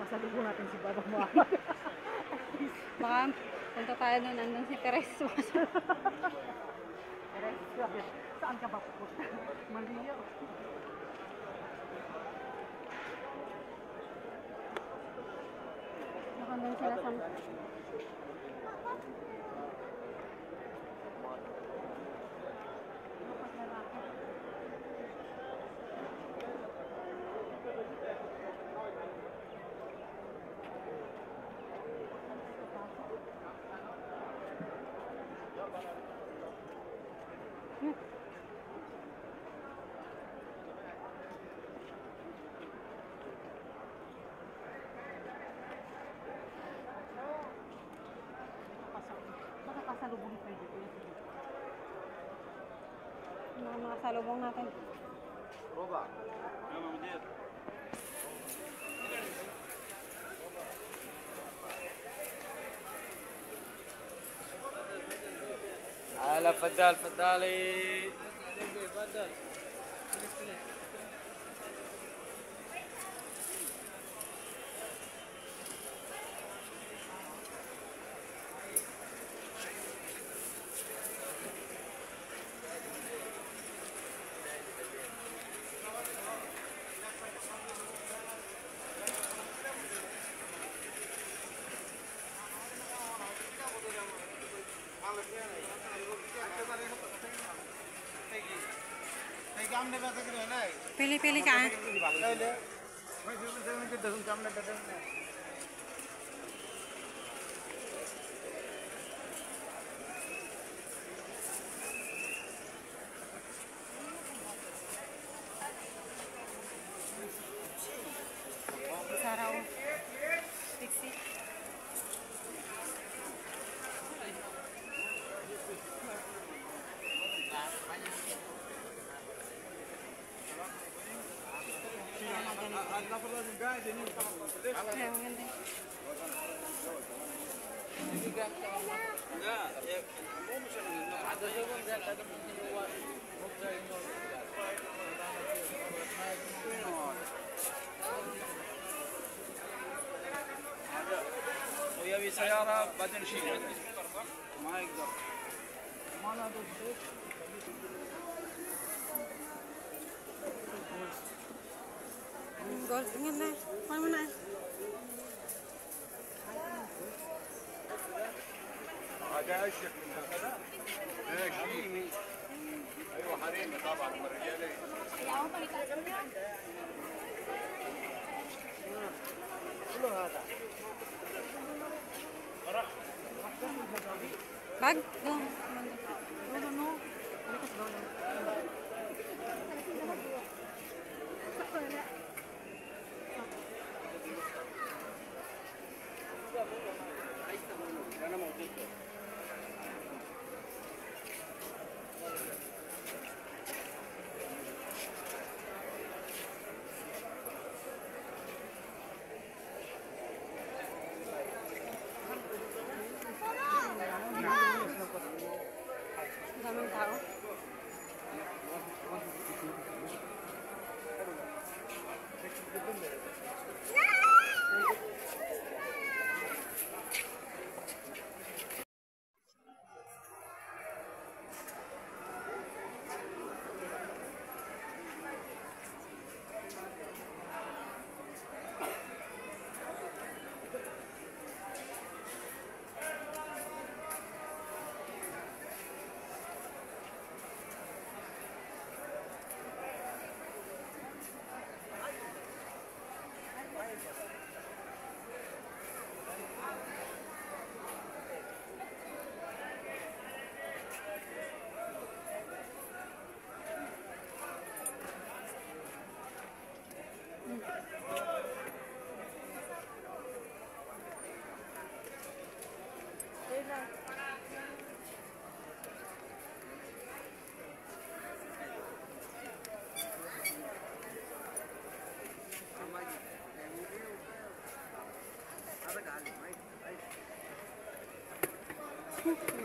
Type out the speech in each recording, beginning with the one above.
Masalubong natin si Babang Muhammad. Baka punta tayo doon, nandun si Teres. Teres, saan ka ba pupunta? Maliyo. Nakandun sila sa... Baka pasalubong tayo dito. Mga salubong natin. ربع يا مدير هلا فدال فدالي فدال Pili-pili ka ah. Sarao. Tiksi. Ayan, maganda. ويبي سيارة بعدين نشيلها ما يقدر ما له Gold, tingnan na. Kuha mo na. هذا اشيك من هذا ايوه حريمي طبعا رجالي Bag? Doon. No. Likas daw yan. انا موجود Daming tao.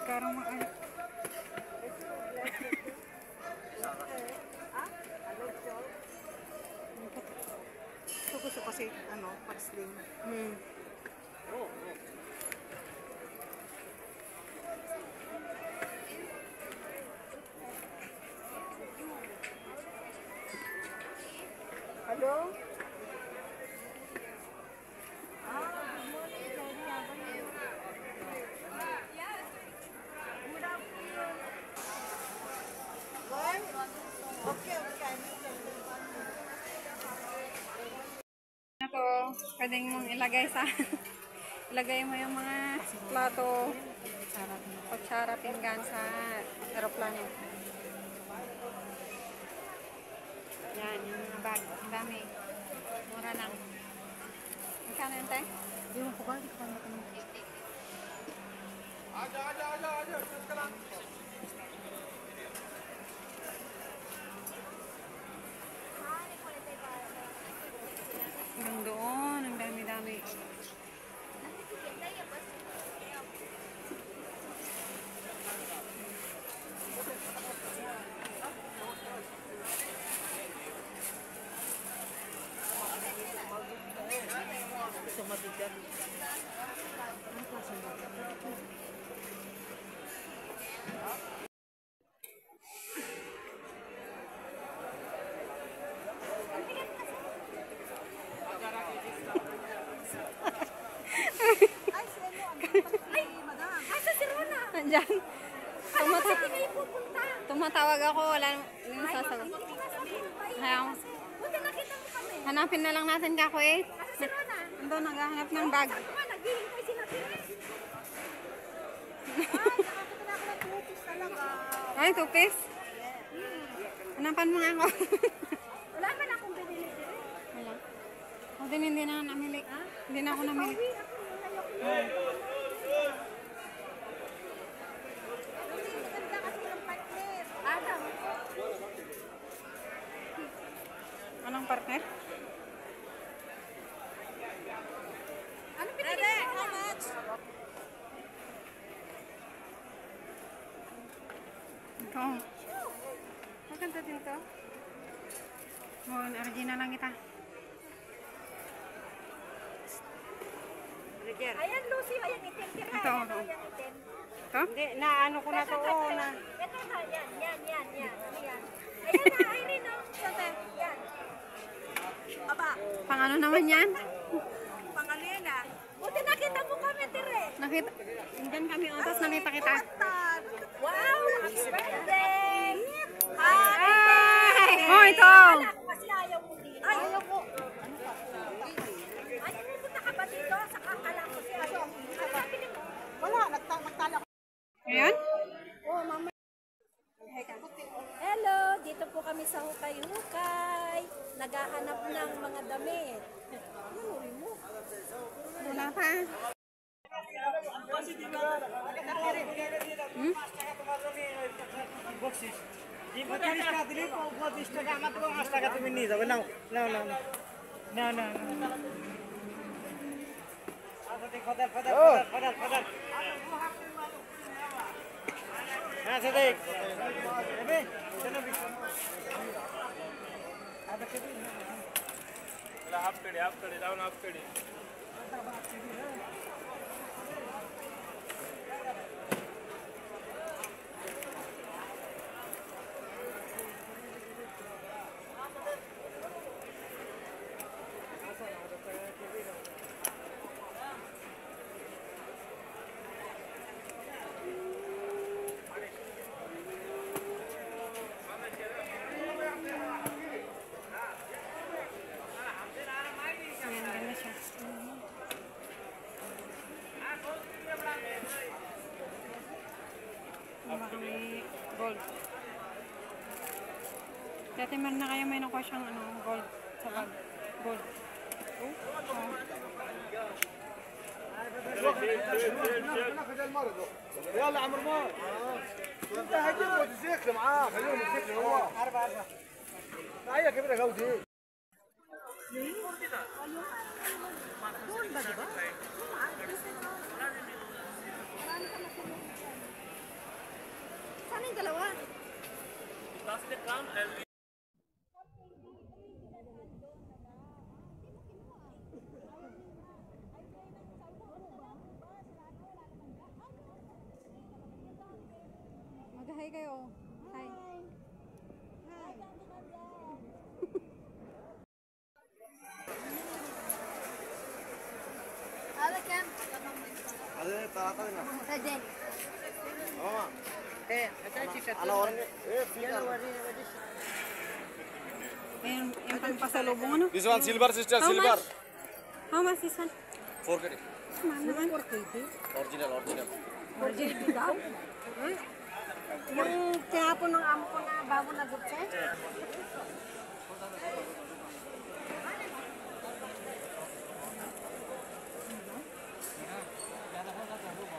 Sekarang makan. Fokus gusto kasi, ano, pag slim. Hmm. Hello? Ito, pwedeng mong ilagay sa ilagay mo yung mga plato, kutsara, pinggan sa aeroplano. Yan, yung mga bag. Ang dami. Mura lang. Magkano yun, te? Hindi mo ko ba? Hindi ko pa matanong. Hanggang doon, ang dami-dami. Gusto mabigat. Ano klase ba? Nandyan. Tumatawag ako, wala nang sasagot. Hanapin na lang natin kako eh. Ando, naghahanap ng bag. Ay, tupis. Hanapan mo nga ako. Wala man akong binili. Wala. O din, hindi na namili. Hindi na ako namili. Anong partner? Ano pinili mo? How much? Ito. Maganda din to. Original lang kita. Ayan, Lucy. Ayan, itim. Ito, Ayan, ito. ayan, itim. Ito? Hindi, na ano ko na to. Ito Na. na. Yan. Ayan. Ayan na, Irene. No? Yan. Aba, Pang ano naman yan? pangalena. Buti nakita mo kami, Tire. Nakita. Diyan kami utos, nakita kita. Wow! Happy birthday! Ay! Oh, ito! Kasi ayaw mo dito. Ayaw ko. Ay, pupunta ka ba dito? Sa kakala ko siya. Ano sabi mo? Wala, nagtala ko. Ayan? Oh, mama. Hello, dito po kami sa Hukay-Hukay. Naghahanap ng mga damit. Ano mo? Wala pa. Half कड़ी down half कड़ी Ayan, ganda siya. Baka may gold. Dati meron na kayo may nakuha siyang ano, gold sa bag. Gold. Oh. يلا عمرو مار انت هجيب موتوسيكل معاه خليه موتوسيكل هو هي كبيره جودي Saan yung dalawa? kayo. Hi. هذا طاقة لنا Rajin. ماما على ورني ايه في Yung pampasalubong ano? This one silver sister How silver. much? How much this one? 4 Mahal naman. Original original. Origin daw. Yung tinapon ng amo ko na bago na gupse.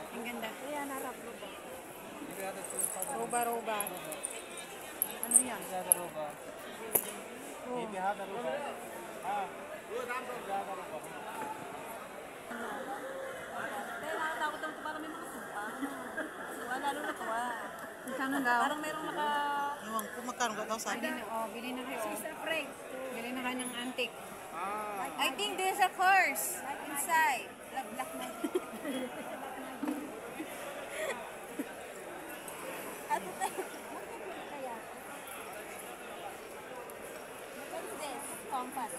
Ang ganda. Kaya narap ko ba? Roba-roba. Ano yan? Kaya nakatakot ako para may mga sumpa. Lalo na tuwa. Kano daw? Parang merong naka... Bili na kayo. She's afraid. Bili na kayo ng antique. I think there's a horse inside. Black na. Ano tayo? Kaya. What is this? Compass.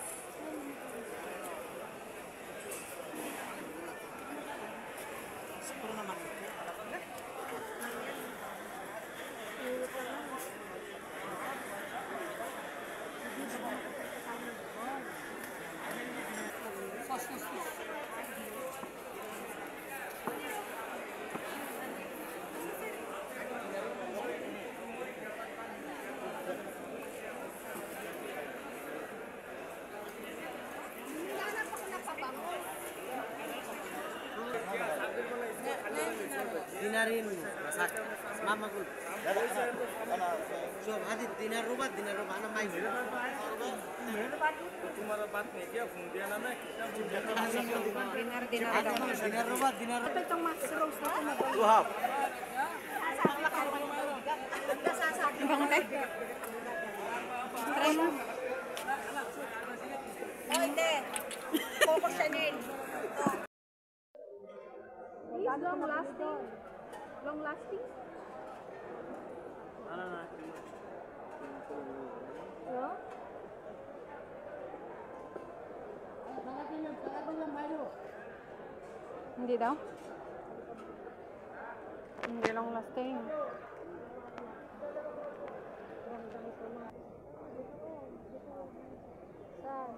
Dinarin masak mama ko so hadi dinar rubat ana mai तुम्हारा बात नहीं किया फोन दिया ना मैं कितना Dinar daw. dinar rubat dinar Ito itong mushrooms na ito. Two half. Ang bango tayo. Try mo. Oh, hindi. Coco Chanel. Long lasting. Long lasting? No? Hindi daw? Hindi long lasting. Saan?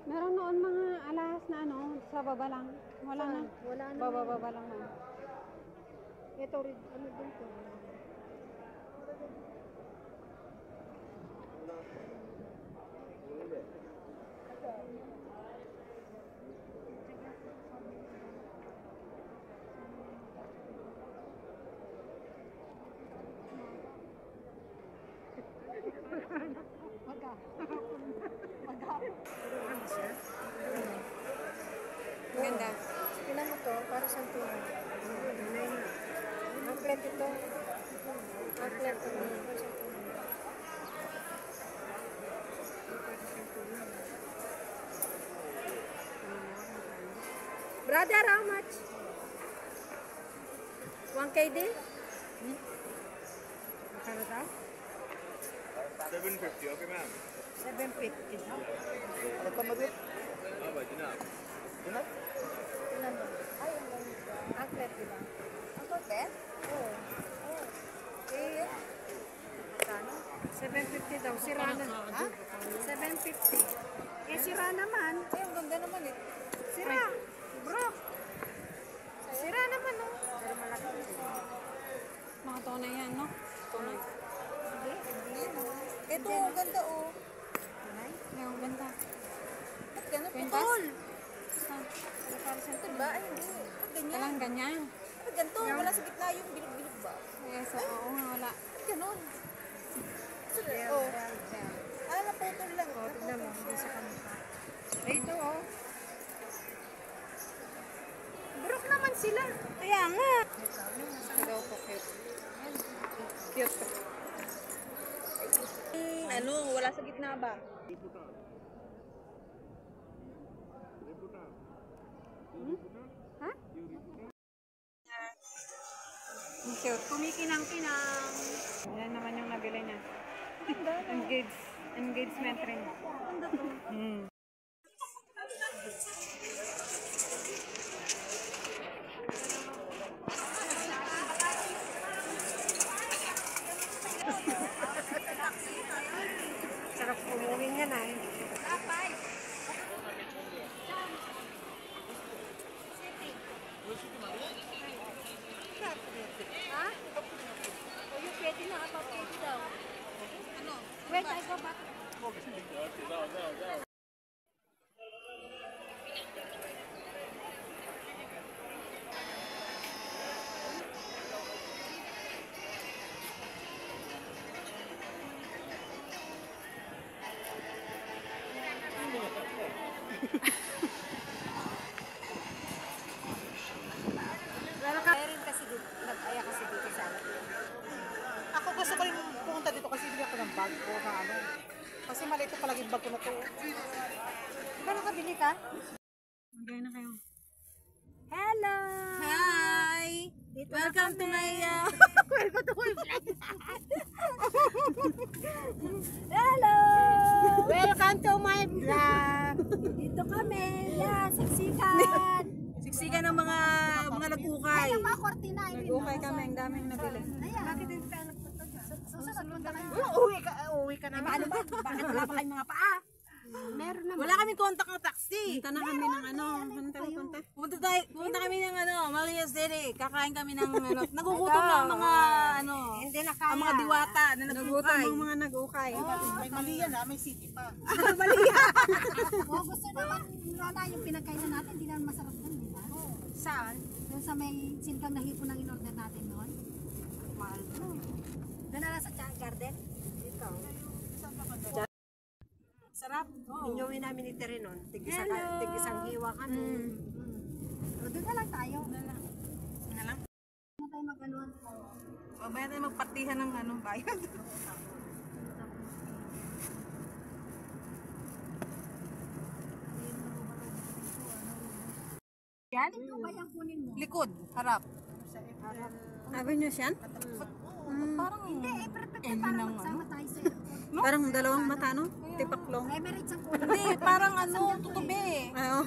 Meron noon mga alahas na ano, sa baba lang. Wala na. Wala na. Baba lang na. Ito rin. Ano dito? Ganda. Tingnan mo to, para sa tuwa. Anklet ito. Anklet ito. Brother, how much? 1K din? Magkano daw? 750 okay ma'am. 750 daw. Ano ka madit? Ah, ba dinar. Dinar? Tingnan mo. Ay, ang ganda. Anklet, di ba? Anklet? Oo. Oo. Eh, magkano? 750 daw. Sira na. Ha? 750. Eh, sira naman. Eh, ang ganda naman eh. Sira. Bro. Sira naman, oh. Pero malaki. Mga tunay yan, no? Tunay. Hindi. Ito, ang ganda, oh. Ay, ang ganda. Ba't gano'n? Kwintas? Putol. Saan? Para sa ito ba? Ay, hindi. Ba't ganyan? Walang ganyan. Ba't ganito? Wala sa gitna yung bilog-bilog ba? Yes, oo nga, wala. Ba't gano'n? Oh. Ah, naputol lang. Oh, tignan mo. Hindi sa kamukha. Ito, oh. Broke naman sila. Kaya nga. Ito po, cute. Cute. Ano, wala sa gitna ba? Ha? Ang cute. Kumikinang-kinang. Yan naman yung nabili niya. Engagement ring. Sarap umuwi nga na eh. Ha? O yung pwede na ata, pwede daw. Ano? Wait, I go back. Meron kasi dito, nag-aya kasi dito sa akin. Ako gusto ko rin pumunta dito kasi bili ako ng bag ko na ano. Kasi maliit pa palagi bag ko na to. Di ba nakabili ka? Magay na kayo. Hello! Hi! Dito Welcome to my Welcome to my vlog! Hello! Welcome to my vlog! Dito kami! Yan, siksikan! siksikan ng mga nag-ukay. Ay, ang mga kortina. Nag-ukay kami, ang daming nabili. Ayan. Bakit hindi tayo nagpunta dyan? Susunod punta kayo. Uwi ka na. Paano ba? Bakit wala pa kayong mga paa? Meron naman. Wala kaming contact ng taxi. Punta na kami ng ano. Pumunta kami ng ano, Malias City. Kakain kami ng ano. Nagugutom na ang mga ano. Hindi na kaya. Ang mga diwata na nag-ukay. Ang mga nag-ukay. May mali yan ha, may city pa. Oh, gusto naman, Rona, yung pinagkainan natin, hindi naman masarap doon, di ba? Saan? Doon sa may sintang nahipo ng in-order natin noon. Mahal doon. Doon na lang sa Chang Garden. Dito. Sarap. Inyuwi namin ni Tere noon. Tig-isang hiwa kami. O, doon na lang tayo. Na lang. Doon tayo mag-anuan. Mamaya tayo magpartihan ng ano, bayad. Yan? Ito ba yung kunin mo? Likod, harap. Sabi niyo siyan? Parang Hindi, perfect na para magsama tayo sa airport. Parang dalawang mata, no? Tipaklong. Emirates ang kunin. Hindi, parang ano, tutubi. Oo,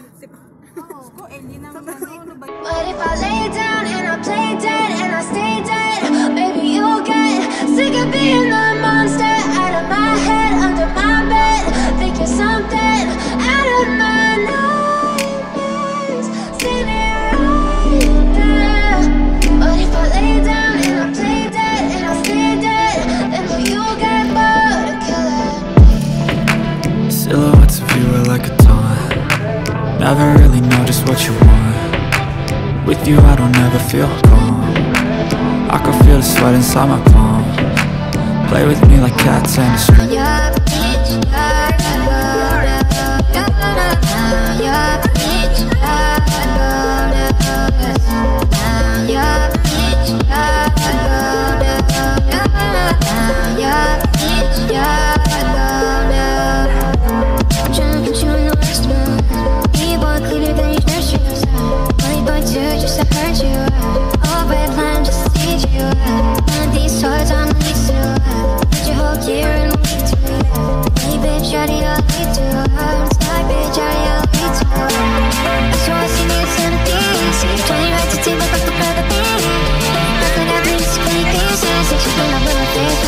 Oo. ko, eh, hindi naman ano ba? But if I lay down and I play dead and I stay dead, maybe you'll get sick of being the monster out of my head, under my bed, thinking something out of my nightmares. See me right there. But if I lay down and I play dead and I stay dead, then will you get bored of killing me? Silhouettes of you are like a taunt. Never really know just what you want. With you I don't ever feel calm. I can feel the sweat inside my palm. Play with me like cats and a string. Just to hurt you, all red line just to teach you. None of these swords on the least to put your whole gear and lead to me. Hey bitch, how do you lead to? Sky bitch, how do you lead to? I swear I see me as entities. Trying right to take my back to the beat. Nothing I bring is pretty pieces. It's just when I'm with my face,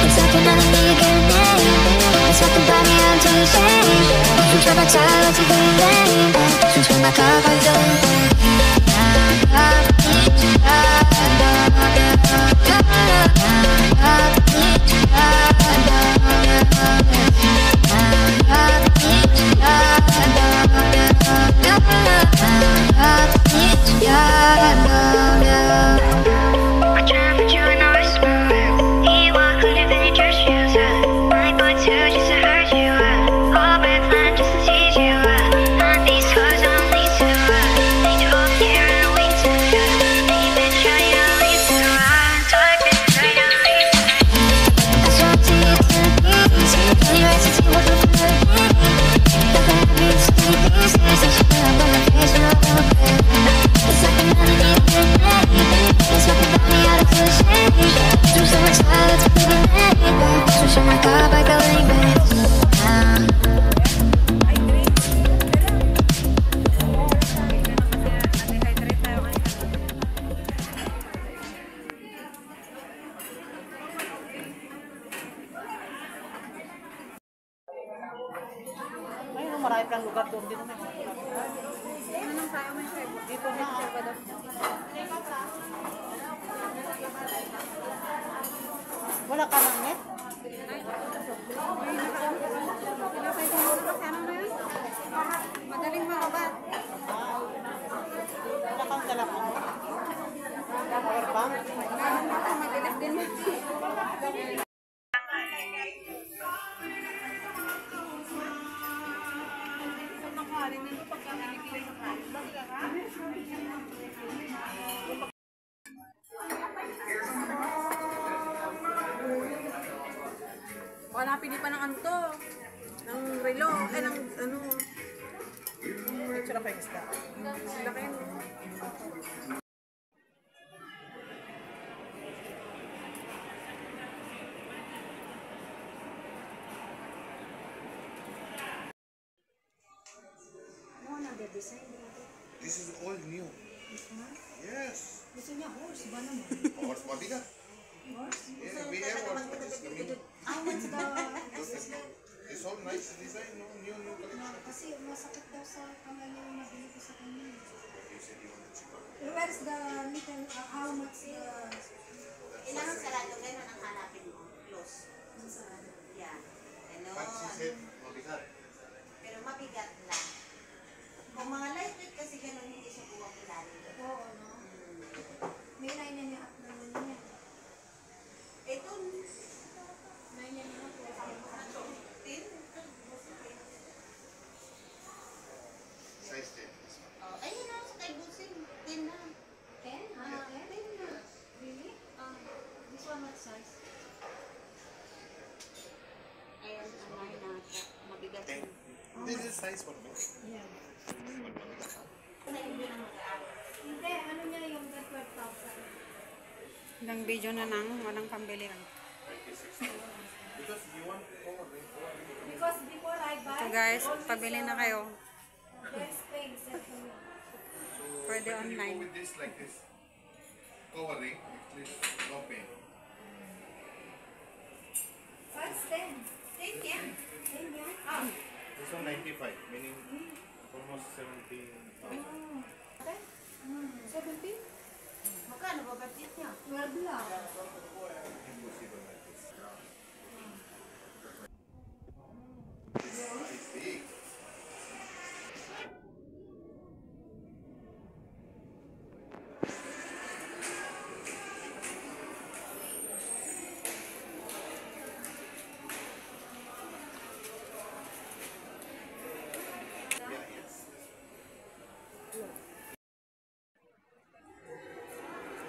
it's like another me getting named. It's like the body until you change. You try my time until you lame. Switch with my car, I'm done. Just to hurt you, all red line just to tease you. These scars on these so excited to be the neighbor. Switching my car back the lane, Dehydrate tayo kanina. Ayun, marami pang lugar doon. Dito may mga lugar. Ano nang tayo may share? Dito na. Wala ka ng net? Ilapay ko muna kasi ano na yun? Madaling makabat. Wala kang dalakang. Power bank? Ganun mo ito, mabilis din mo. Wala pili pa ng anto. Ng relo. Ay, ng ano. Picture na pa yung isda. Laki yun. This is all new. Yes. Gusto niya horse ba naman? Horse mabigat. Horse? Yeah, we have horse, but it's new. What's the... It's all nice design, no? New collection. Kasi masakit daw sa kamay niya yung nabili ko sa kanya. You said you wanted cheaper. Where's the little, how much the... Ilang sarado ganun ang hanapin mo? Close. Yeah. But she said mabigat. Pero mabigat lang. Kung mga lightweight kasi ganun, hindi siya buwang ilalim. Oo, no? May nainaniyak naman niya. Ito, Nainaniyak ko. Size 10. This one. ayun na, sa kay Busing. 10 na. 10? Ah, 10? Really? This one what size? Ayun, anay na. Mabigat yun. This is size for me. Hindi, ano niya yung 12,000? Ilang video na nang walang pambili lang. Because you want cover, right? Because before I buy, So guys, pabili na kayo. there's Spain sent to me. So Pwede when you online. go with this like this, covering, at least no pain. First 10. 10 yan? 10 yan? Ah. This one 95, meaning almost 17,000. Okay. 17? Magkano ba budget niya? 12 lang. Impossible like this. This is big. Yeah, yes.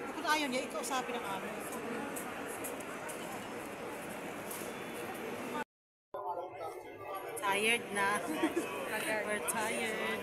Hindi ko na ayaw niya. Ikaw usapin ang amin. Tired na. We're tired.